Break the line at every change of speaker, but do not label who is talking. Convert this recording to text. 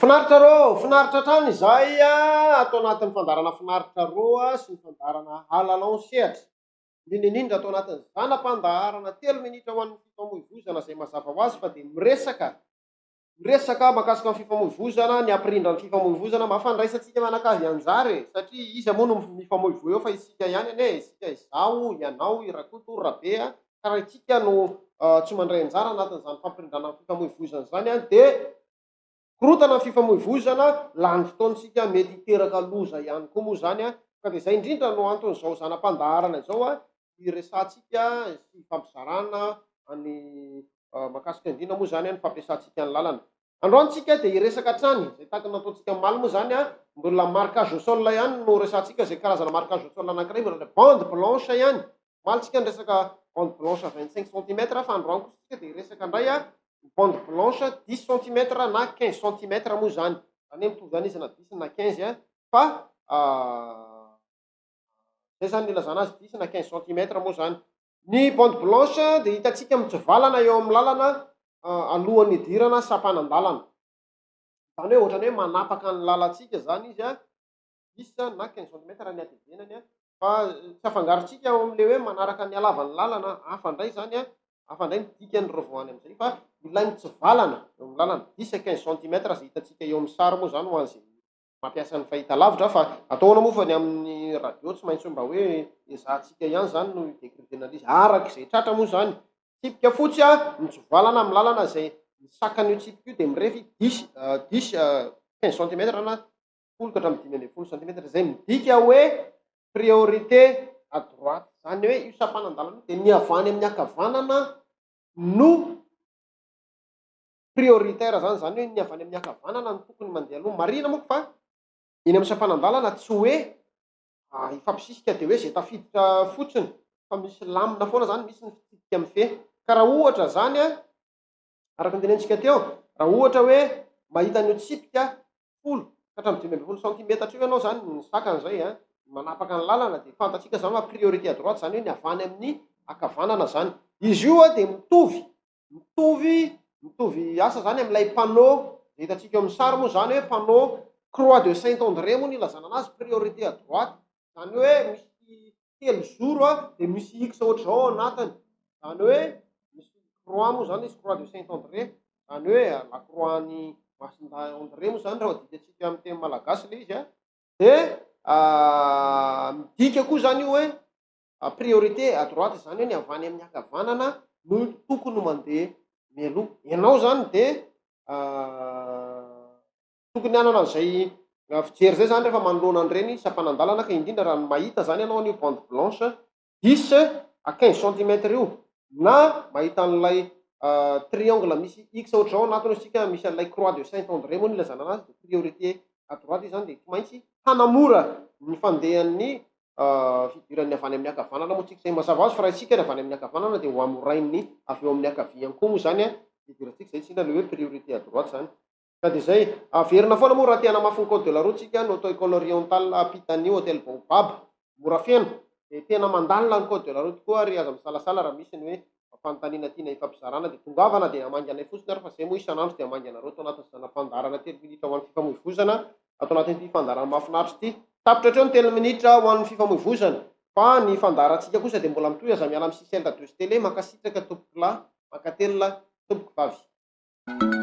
Finaritra rô, finaritra hatrany izay atao anatin'ny fandarana finaritra roa sy ny fandarana halalao sehatra. Indrindra atao anatin'ny zanam-pandaharana 3 minitra ho an'ny fifamoivoizana izay mazava ho azy fa dia miresaka mahakasika ny fifamoivoizana, ny ampirindran'ny fifamoivoizana, mahafandraisantsika mianakavy anjary satria izy moa no mifamoivoy eo fa isika ihany ane, isika izaho, ianao, i Rakoto, Rabea, ka raha isika no tsy mandray anjara anatin'izany fampirindrana ny fifamoivoizana zany dia korotana ny fifamoivoizana, lany fotoantsika mety hiteraka loza ihany koa moa zany ka dia izay indrindra no anton'izao zanam-pandaharana izao hiresahantsika sy fampizarana ny mahakasika indrindra moa zany ny fampiasantsika ny lalana. Androantsika dia hiresaka hatrany izay tahaka nataontsika maly moa zany mbola marquage au sol ihany no resantsika izay karazana marquage au sol anankiray mbola bande blanche ihany. Malitsika ny resaka bande blanche 25 cm fa androany kosika dia hiresaka indray bande blanche 10 cm na 15 cm moa zany. Zany mitovy zany izy na 10 na 15 fa zay zany ilazana azy 10 na 15 cm moa zany. Ny bande blanche dia hitantsika mitsivalana eo amin'ny lalana alohan'ny idirana sampanan-dalana. Zany hoe ohatrany hoe manapaka ny lalantsika zany izy 10 na 15 cm ny hatevenany fa tsy afangarontsika ao amin'ilay hoe manaraka ny halavan'ny lalana hafa indray zany hafa indray ny dikany revoany amin'izay fa ilay mitsivalana eo amin'ny lalana 10 à 15 cm izay hitantsika eo amin'ny sary moa zany ho an'izay mampiasa ny fahitalavitra fa ataona moa fa ny amin'ny radio tsy maintsy mba hoe ezahantsika ihany zany no décrivena an'izy araka izay tratra moa zany. Tsipika fotsy mitsivalana amin'ny lalana izay misakana io tsipika io dia mirefy 10 15 cm na 10 ka hatramin'ny 10 cm izay midika hoe priorité à droite, zany hoe io sampanan-dalana dia ny avany amin'ny ankavanana no prioritaire zany, zany hoe ny avany amin'ny ankavanana no tokony mandeha aloha. Marina moa fa eny amin'ny sampanan-dalana tsy hoe ifampisisika dia hoe izay tafiditra fotsiny fa misy lamina foana zany, misy ny fitsipika amin'ny fe. Ka raha ohatra zany araka ny tenentsika teo, raha ohatra hoe mahita ny tsipika 10 ka hatramin'ny 12 cm io ianao zany ny sakana izay manapaka ny lalana dia fantatsika zany hoe priorité à droite, zany hoe ny avany amin'ny ankavanana zany. Izy io dia mitovy asa zany amin'ilay panneau hitantsika eo amin'ny sary moa zany hoe panneau Croix de Saint-André moa ny ilazana anazy priorité à droite, zany hoe misy telo zoro dia misy X ohatr'izao anatiny, zany hoe misy croix moa zany izy Croix de Saint-André, zany hoe la croix-ny masinda André moa zany raha adikatsika amin'ny teny malagasy ilay izy dia midika koa zany io hoe priorité à droite, zany hoe ny avany amin'ny ankavanana no tokony mandeha mialoha. Ianao zany dia tokony hanana an'izay fijery zay zany rehefa manoloana an'ireny sampanan-dalana ka indrindra raha mahita zany ianao an'io bande blanche 10 à 15 cm io na mahita an'ilay triangle misy X ohatr'izao anatiny isika misy an'ilay Croix de Saint-André moa ny ilazana anazy dia priorité à droite izy zany dia tsy maintsy hanamora ny fandehan'ny fidiran'ny avany amin'ny ankavanana moa tsika izay mazava azy fa raha isika ny avany amin'ny ankavanana dia ho amorain'ny avy eo amin'ny ankaviany koa moa zany fidirantsika izay tsina ilay hoe priorité à droite zany. Ka dia izay averina foana moa raha tiana mafy ny code de la route tsika no atao école orientale Pitani hôtel Baobab mora feno dia tena mandalina ny code de la route koa ary aza misalasala raha misy ny hoe fanontaniana tiana hifampizarana dia tongavana dia hamangy anay fotsiny ary fa izay moa isan'andro dia hamangy anareo atao anatin'ny zanam-pandaharana 3 minitra ho an'ny fifamoivoizana atao anatin'ity fandaharana mahafinaritra ity. Tapitra hatreo ny 3 minitra ho an'ny fifamoivoizana fa ny fandaharantsika kosa dia mbola mitohy aza miala amin'ny Sisel Radio Télé makasitraka tompoko lahy makatelona tompoko vavy.